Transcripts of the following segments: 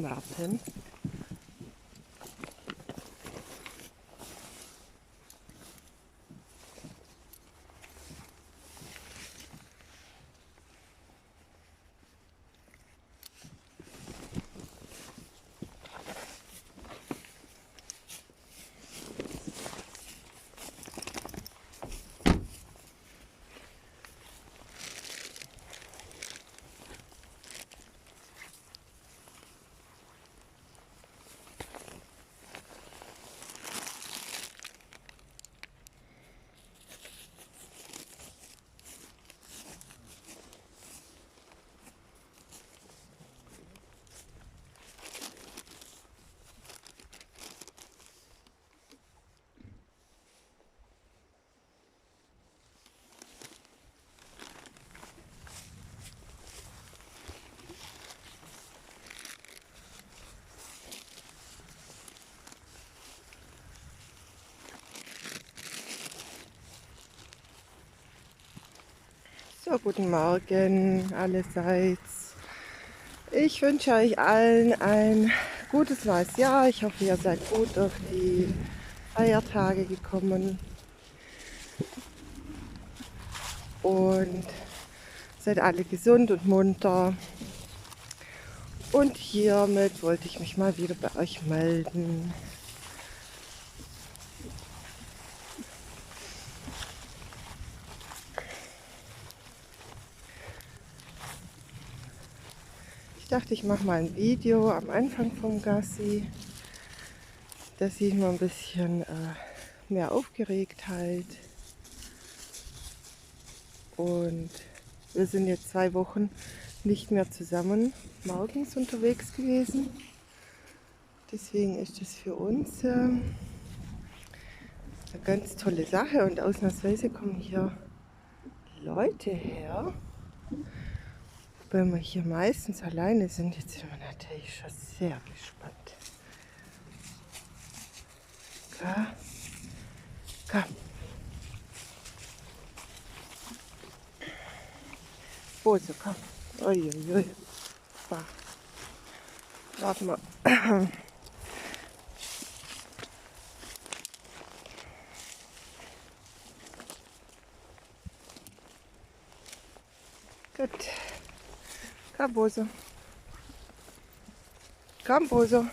Minuten warten. So, guten Morgen allerseits. Ich wünsche euch allen ein gutes neues Jahr. Ich hoffe, ihr seid gut durch die Feiertage gekommen und seid alle gesund und munter. Und hiermit wollte ich mich mal wieder bei euch melden. Ich dachte, ich mache mal ein Video am Anfang vom Gassi, dass ich mal ein bisschen mehr Aufgeregtheit. Und wir sind jetzt 2 Wochen nicht mehr zusammen morgens unterwegs gewesen. Deswegen ist das für uns eine ganz tolle Sache und ausnahmsweise kommen hier Leute her. Wenn wir hier meistens alleine sind, jetzt sind wir natürlich schon sehr gespannt. Komm. Bose, komm. Uiuiui. Warte mal. Gut. Komm, Bose. Komm, Bose.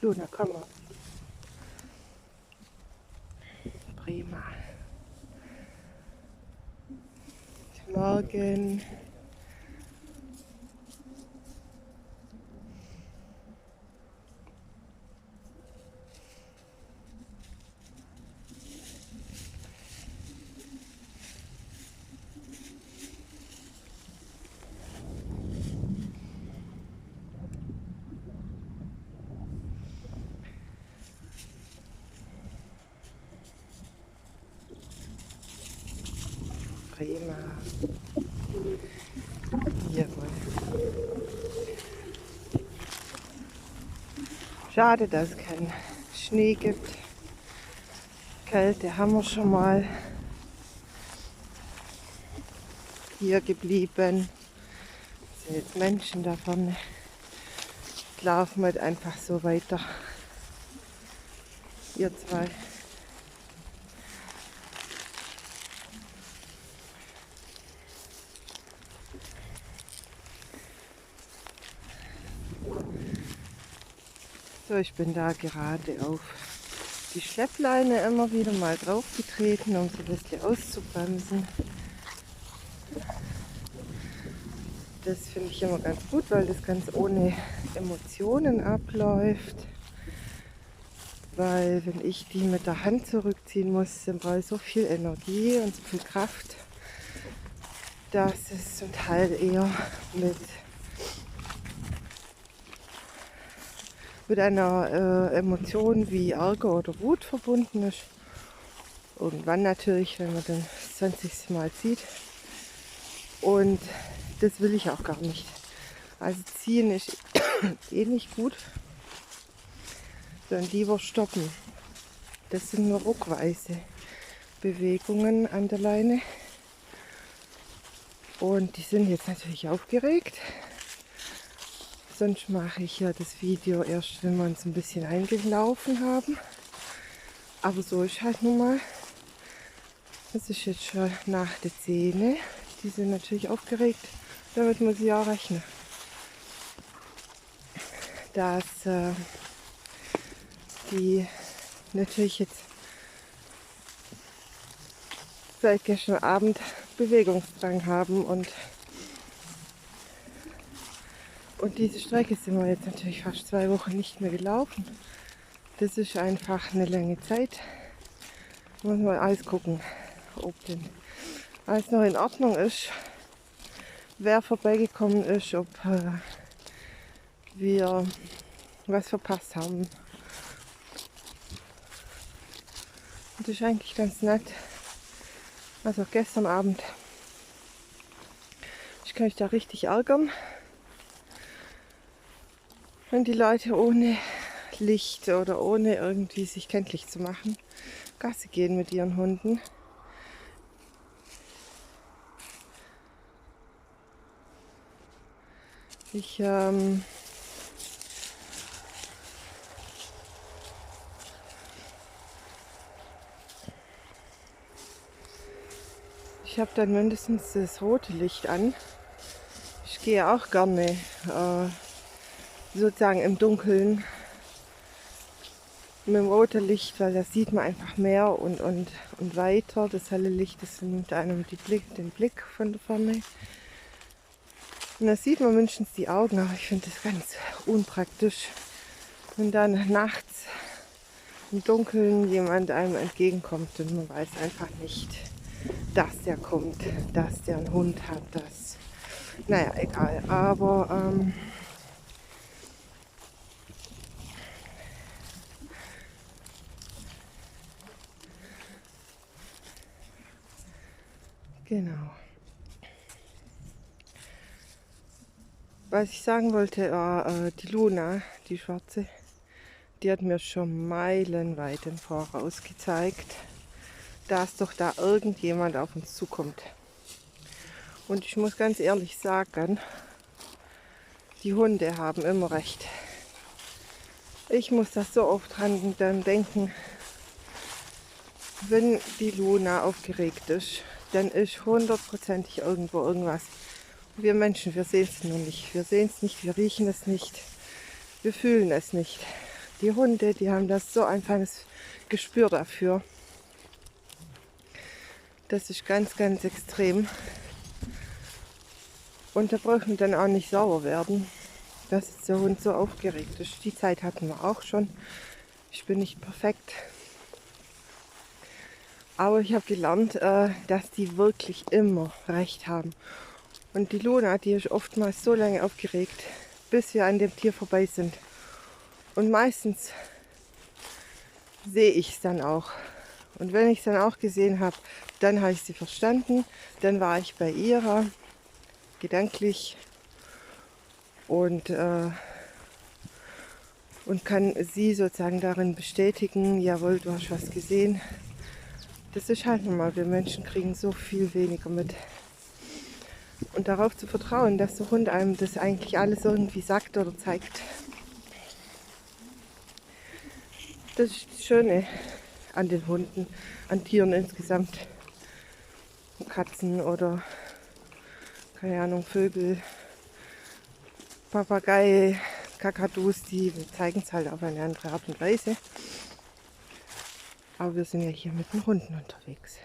Luna, komm mal. Prima. Guten Morgen. Prima. Jawohl. Schade, dass es keinen Schnee gibt. Kälte haben wir schon mal. Hier geblieben. Es sind jetzt Menschen da vorne. Ich laufe halt einfach so weiter. Ihr zwei. So, ich bin da gerade auf die Schleppleine immer wieder mal drauf getreten, um so ein bisschen auszubremsen. Das finde ich immer ganz gut, weil das ganz ohne Emotionen abläuft. Weil wenn ich die mit der Hand zurückziehen muss, dann brauche ich so viel Energie und so viel Kraft, dass es zum Teil eher mit einer Emotion wie Ärger oder Wut verbunden ist. Irgendwann natürlich, wenn man dann das 20. Mal zieht. Und das will ich auch gar nicht. Also ziehen ist eh nicht gut, sondern lieber stoppen. Das sind nur ruckweise Bewegungen an der Leine. Und die sind jetzt natürlich aufgeregt. Sonst mache ich ja das Video erst, wenn wir uns ein bisschen eingelaufen haben. Aber so ist halt nun mal. Das ist jetzt schon nach der 10. Die sind natürlich aufgeregt. Damit muss ich auch rechnen. Dass die natürlich jetzt seit gestern Abend Bewegungsdrang haben und diese Strecke sind wir jetzt natürlich fast 2 Wochen nicht mehr gelaufen. Das ist einfach eine lange Zeit. Muss man alles gucken, ob denn alles noch in Ordnung ist, wer vorbeigekommen ist, ob wir was verpasst haben. Und das ist eigentlich ganz nett. Also gestern Abend, ich kann mich da richtig ärgern, wenn die Leute ohne Licht oder ohne irgendwie sich kenntlich zu machen, Gassi gehen mit ihren Hunden. Ich habe dann mindestens das rote Licht an. Ich gehe auch gerne sozusagen im Dunkeln mit dem roten Licht, weil da sieht man einfach mehr und weiter. Das helle Licht, das nimmt einem den Blick von der Ferne. Und da sieht man mindestens die Augen, aber ich finde das ganz unpraktisch, wenn dann nachts im Dunkeln jemand einem entgegenkommt und man weiß einfach nicht, dass der kommt, dass der einen Hund hat, dass... Naja, egal, aber genau. Was ich sagen wollte, die Luna, die Schwarze, die hat mir schon meilenweit im Voraus gezeigt, dass doch da irgendjemand auf uns zukommt. Und ich muss ganz ehrlich sagen, die Hunde haben immer recht. Ich muss das so oft dran dann denken, wenn die Luna aufgeregt ist, dann ist hundertprozentig irgendwo irgendwas. Wir Menschen, wir sehen es nur nicht. Wir sehen es nicht, wir riechen es nicht, wir fühlen es nicht. Die Hunde, die haben das so ein feines Gespür dafür. Das ist ganz, ganz extrem. Und da braucht man dann auch nicht sauer werden, dass jetzt der Hund so aufgeregt ist. Die Zeit hatten wir auch schon. Ich bin nicht perfekt. Aber ich habe gelernt, dass die wirklich immer recht haben. Und die Luna, die ist oftmals so lange aufgeregt, bis wir an dem Tier vorbei sind. Und meistens sehe ich es dann auch. Und wenn ich es dann auch gesehen habe, dann habe ich sie verstanden. Dann war ich bei ihr, gedanklich, und kann sie sozusagen darin bestätigen, jawohl, du hast was gesehen. Das ist halt nun mal, wir Menschen kriegen so viel weniger mit. Und darauf zu vertrauen, dass der Hund einem das eigentlich alles irgendwie sagt oder zeigt. Das ist das Schöne an den Hunden, an Tieren insgesamt. Katzen oder, keine Ahnung, Vögel, Papagei, Kakadus, die zeigen es halt auf eine andere Art und Weise. Aber wir sind ja hier mit den Hunden unterwegs.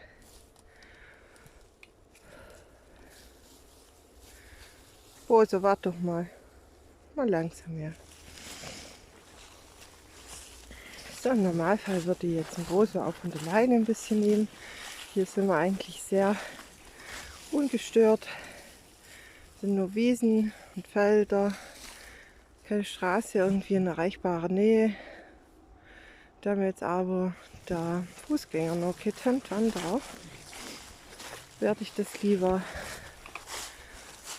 Rose, warte doch mal. Mal langsam, ja. So, im Normalfall würde ich jetzt ein Rose auch von der Leine ein bisschen nehmen. Hier sind wir eigentlich sehr ungestört. Es sind nur Wiesen und Felder. Keine Straße irgendwie in erreichbarer Nähe. Da mir jetzt aber der Fußgänger noch kittent, Wanderer, werde ich das lieber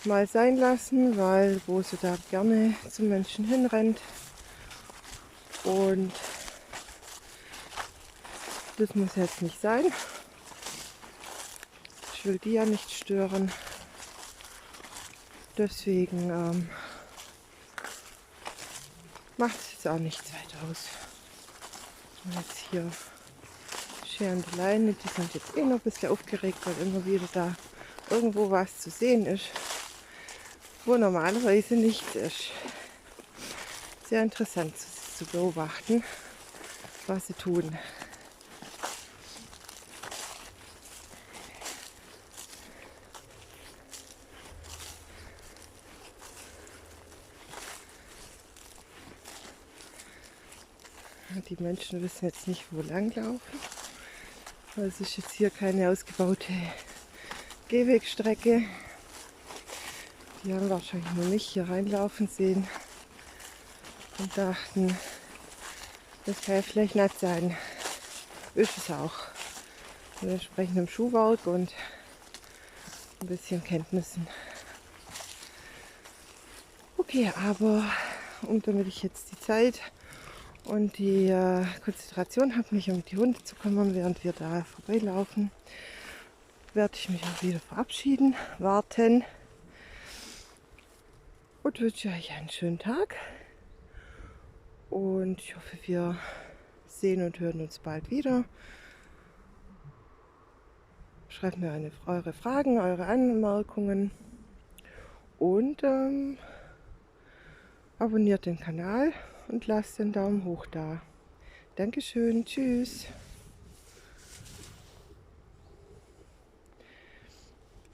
mal sein lassen, weil Rose da gerne zum Menschen hinrennt. Und das muss jetzt nicht sein. Ich will die ja nicht stören. Deswegen macht es jetzt auch nichts weiter aus. Und jetzt hier Scheren die Leine, die sind jetzt eh noch ein bisschen aufgeregt, weil immer wieder da irgendwo was zu sehen ist, wo normalerweise nichts ist. Sehr interessant zu beobachten, was sie tun. Die Menschen wissen jetzt nicht, wo lang laufen. Weil es ist jetzt hier keine ausgebaute Gehwegstrecke. Die haben wahrscheinlich nur mich hier reinlaufen sehen und dachten, das kann ja vielleicht nett sein. Ist es auch. Mit entsprechendem Schuhwerk und ein bisschen Kenntnissen. Okay, aber damit ich jetzt die Zeit und die Konzentration habe, mich um die Hunde zu kümmern, während wir da vorbeilaufen, werde ich mich auch wieder verabschieden, warten und wünsche euch einen schönen Tag. Und ich hoffe, wir sehen und hören uns bald wieder. Schreibt mir eure Fragen, eure Anmerkungen und abonniert den Kanal und lasst den Daumen hoch da. Dankeschön, tschüss.